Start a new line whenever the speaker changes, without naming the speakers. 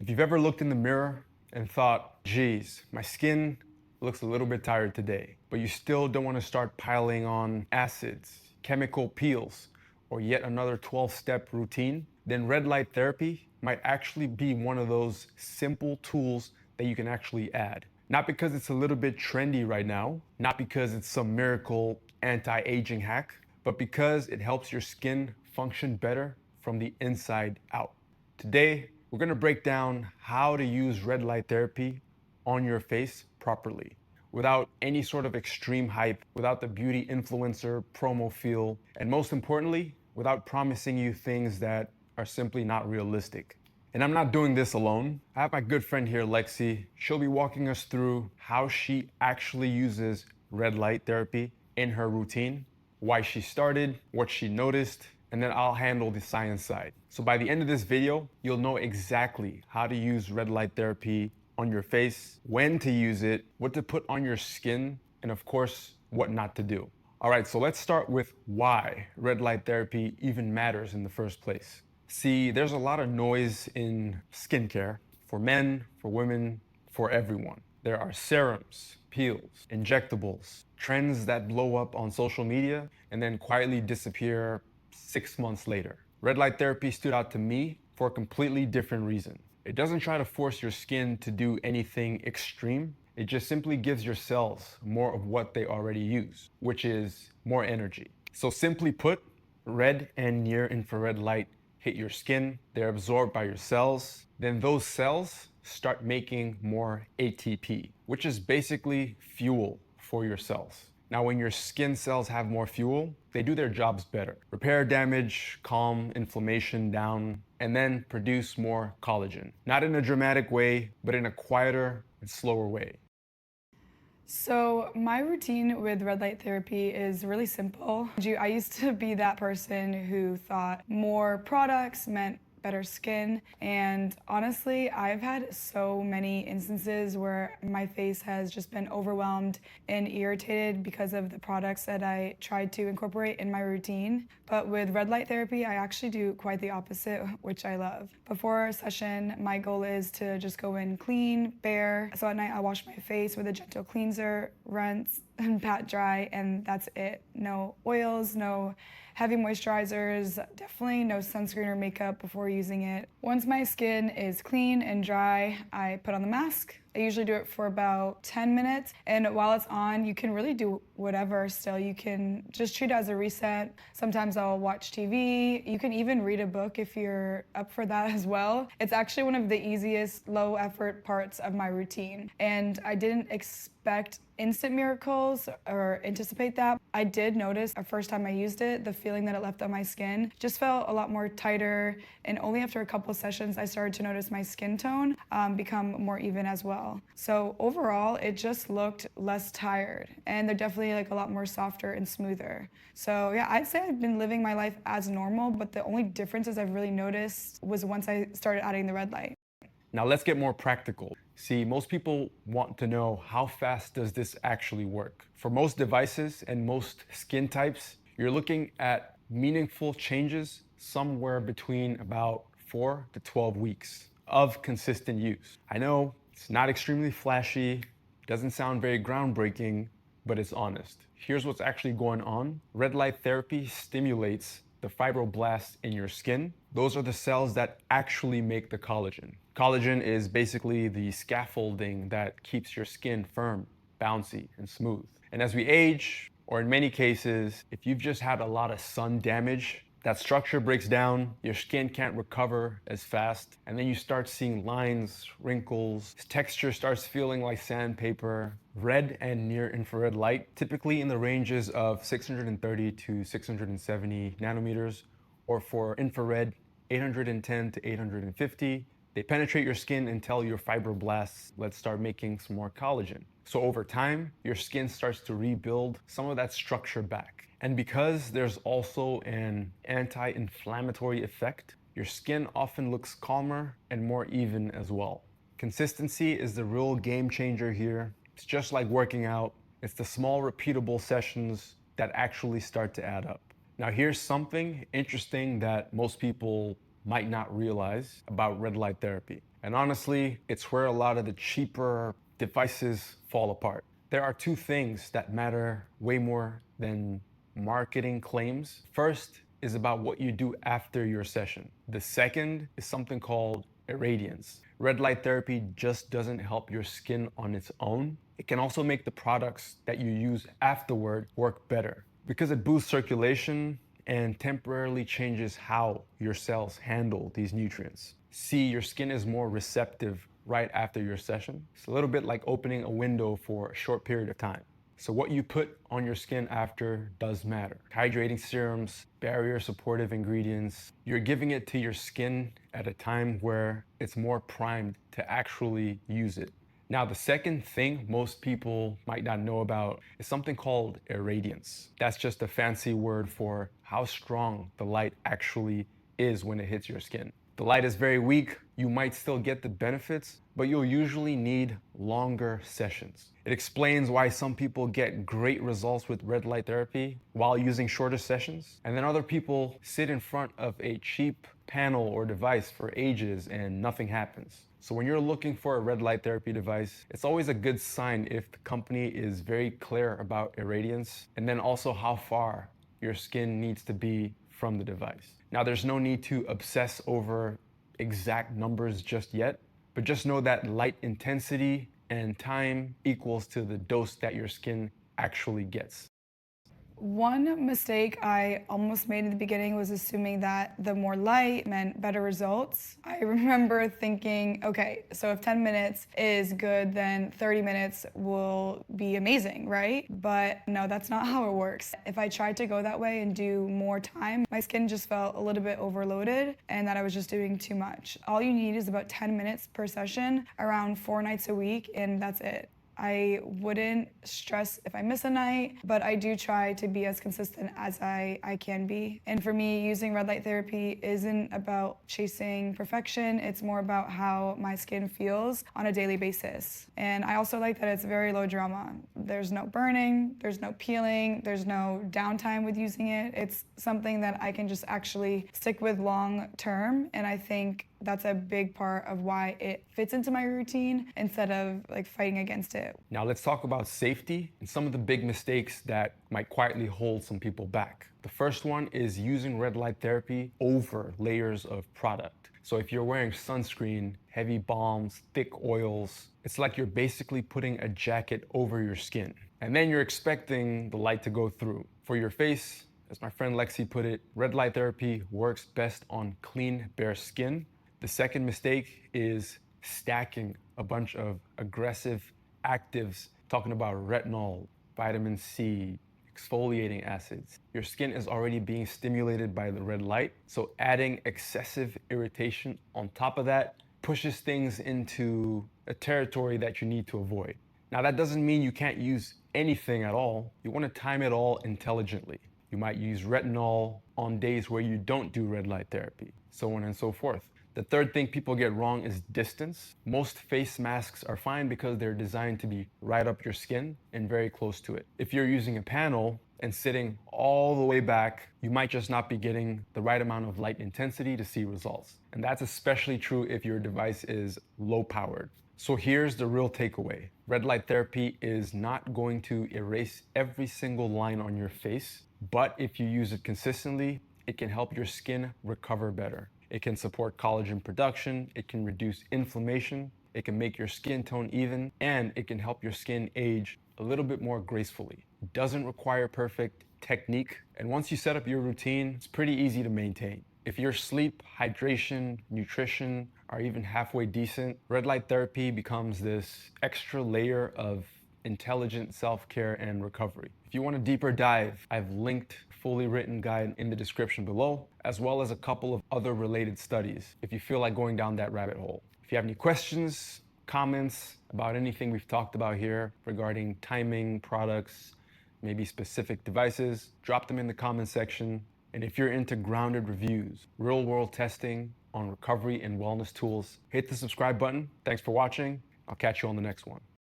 If you've ever looked in the mirror and thought, geez, my skin looks a little bit tired today, but you still don't want to start piling on acids, chemical peels, or yet another 12-step routine, then red light therapy might actually be one of those simple tools that you can actually add. Not because it's a little bit trendy right now, not because it's some miracle anti-aging hack, but because it helps your skin function better from the inside out. Today, we're gonna break down how to use red light therapy on your face properly, without any sort of extreme hype, without the beauty influencer promo feel, and most importantly, without promising you things that are simply not realistic. And I'm not doing this alone. I have my good friend here, Lexi. She'll be walking us through how she actually uses red light therapy in her routine, why she started, what she noticed, and then I'll handle the science side. So by the end of this video, you'll know exactly how to use red light therapy on your face, when to use it, what to put on your skin, and of course, what not to do. All right, so let's start with why red light therapy even matters in the first place. See, there's a lot of noise in skincare for men, for women, for everyone. There are serums, peels, injectables, trends that blow up on social media and then quietly disappear 6 months later. Red light therapy stood out to me for a completely different reason. It doesn't try to force your skin to do anything extreme. It just simply gives your cells more of what they already use, which is more energy. So simply put, red and near infrared light hit your skin, they're absorbed by your cells, then those cells start making more ATP, which is basically fuel for your cells. Now, when your skin cells have more fuel, they do their jobs better. Repair damage, calm inflammation down, and then produce more collagen. Not in a dramatic way, but in a quieter and slower way.
So my routine with red light therapy is really simple. I used to be that person who thought more products meant better skin, and honestly I've had so many instances where my face has just been overwhelmed and irritated because of the products that I tried to incorporate in my routine. But with red light therapy I actually do quite the opposite, which I love. Before a session my goal is to just go in clean, bare. So at night I wash my face with a gentle cleanser, rinse and pat dry, and that's it. No oils, no heavy moisturizers, definitely no sunscreen or makeup before using it. Once my skin is clean and dry, I put on the mask. I usually do it for about 10 minutes, and while it's on, you can really do whatever still. You can just treat it as a reset. Sometimes I'll watch TV. You can even read a book if you're up for that as well. It's actually one of the easiest low effort parts of my routine, and I didn't expect instant miracles or anticipate that. I did notice the first time I used it, the feeling that it left on my skin just felt a lot more tighter, and only after a couple sessions I started to notice my skin tone become more even as well. So overall it just looked less tired, and they're definitely like a lot more softer and smoother. So yeah, I'd say I've been living my life as normal, but the only differences I've really noticed was once I started adding the red light.
Now let's get more practical. See, most people want to know, how fast does this actually work? For most devices and most skin types, you're looking at meaningful changes somewhere between about 4 to 12 weeks of consistent use. I know it's not extremely flashy, doesn't sound very groundbreaking, but it's honest. Here's what's actually going on. Red light therapy stimulates the fibroblasts in your skin. Those are the cells that actually make the collagen. Collagen is basically the scaffolding that keeps your skin firm, bouncy, and smooth. And as we age, or in many cases, if you've just had a lot of sun damage, that structure breaks down, your skin can't recover as fast, and then you start seeing lines, wrinkles, texture starts feeling like sandpaper. Red and near infrared light, typically in the ranges of 630 to 670 nanometers, or for infrared, 810 to 850. They penetrate your skin and tell your fibroblasts, let's start making some more collagen. So over time, your skin starts to rebuild some of that structure back. And because there's also an anti-inflammatory effect, your skin often looks calmer and more even as well. Consistency is the real game changer here. It's just like working out. It's the small repeatable sessions that actually start to add up. Now here's something interesting that most people might not realize about red light therapy. And honestly, it's where a lot of the cheaper devices fall apart. There are two things that matter way more than marketing claims. First is about what you do after your session. The second is something called irradiance. Red light therapy just doesn't help your skin on its own. It can also make the products that you use afterward work better because it boosts circulation and temporarily changes how your cells handle these nutrients. See, your skin is more receptive right after your session. It's a little bit like opening a window for a short period of time. So what you put on your skin after does matter. Hydrating serums, barrier supportive ingredients, you're giving it to your skin at a time where it's more primed to actually use it. Now, the second thing most people might not know about is something called irradiance. That's just a fancy word for how strong the light actually is when it hits your skin. The light is very weak, you might still get the benefits, but you'll usually need longer sessions. It explains why some people get great results with red light therapy while using shorter sessions, and then other people sit in front of a cheap panel or device for ages and nothing happens. So when you're looking for a red light therapy device, it's always a good sign if the company is very clear about irradiance and then also how far your skin needs to be from the device. Now, there's no need to obsess over exact numbers just yet, but just know that light intensity and time equals to the dose that your skin actually gets.
One mistake I almost made in the beginning was assuming that the more light meant better results. I remember thinking, okay, so if 10 minutes is good, then 30 minutes will be amazing, right? But no, that's not how it works. If I tried to go that way and do more time, my skin just felt a little bit overloaded and that I was just doing too much. All you need is about 10 minutes per session, around 4 nights a week, and that's it. I wouldn't stress if I miss a night, but I do try to be as consistent as I can be. And for me, using red light therapy isn't about chasing perfection. It's more about how my skin feels on a daily basis. And I also like that it's very low drama. There's no burning, there's no peeling, there's no downtime with using it. It's something that I can just actually stick with long term. And I think that's a big part of why it fits into my routine instead of like fighting against it.
Now let's talk about safety and some of the big mistakes that might quietly hold some people back. The first one is using red light therapy over layers of product. So if you're wearing sunscreen, heavy balms, thick oils, it's like you're basically putting a jacket over your skin. And then you're expecting the light to go through. For your face, as my friend Lexi put it, red light therapy works best on clean, bare skin. The second mistake is stacking a bunch of aggressive actives, talking about retinol, vitamin C, exfoliating acids. Your skin is already being stimulated by the red light, so adding excessive irritation on top of that pushes things into a territory that you need to avoid. Now, that doesn't mean you can't use anything at all. You want to time it all intelligently. You might use retinol on days where you don't do red light therapy, so on and so forth. The third thing people get wrong is distance. Most face masks are fine because they're designed to be right up your skin and very close to it. If you're using a panel and sitting all the way back, you might just not be getting the right amount of light intensity to see results. And that's especially true if your device is low powered. So here's the real takeaway. Red light therapy is not going to erase every single line on your face, but if you use it consistently, it can help your skin recover better. It can support collagen production, it can reduce inflammation, it can make your skin tone even, and it can help your skin age a little bit more gracefully. It doesn't require perfect technique, and once you set up your routine, it's pretty easy to maintain. If your sleep, hydration, nutrition are even halfway decent, red light therapy becomes this extra layer of intelligent self-care and recovery. If you want a deeper dive, I've linked a fully written guide in the description below, as well as a couple of other related studies if you feel like going down that rabbit hole. If you have any questions, comments about anything we've talked about here regarding timing, products, maybe specific devices, drop them in the comment section. And if you're into grounded reviews, real world testing on recovery and wellness tools, hit the subscribe button. Thanks for watching. I'll catch you on the next one.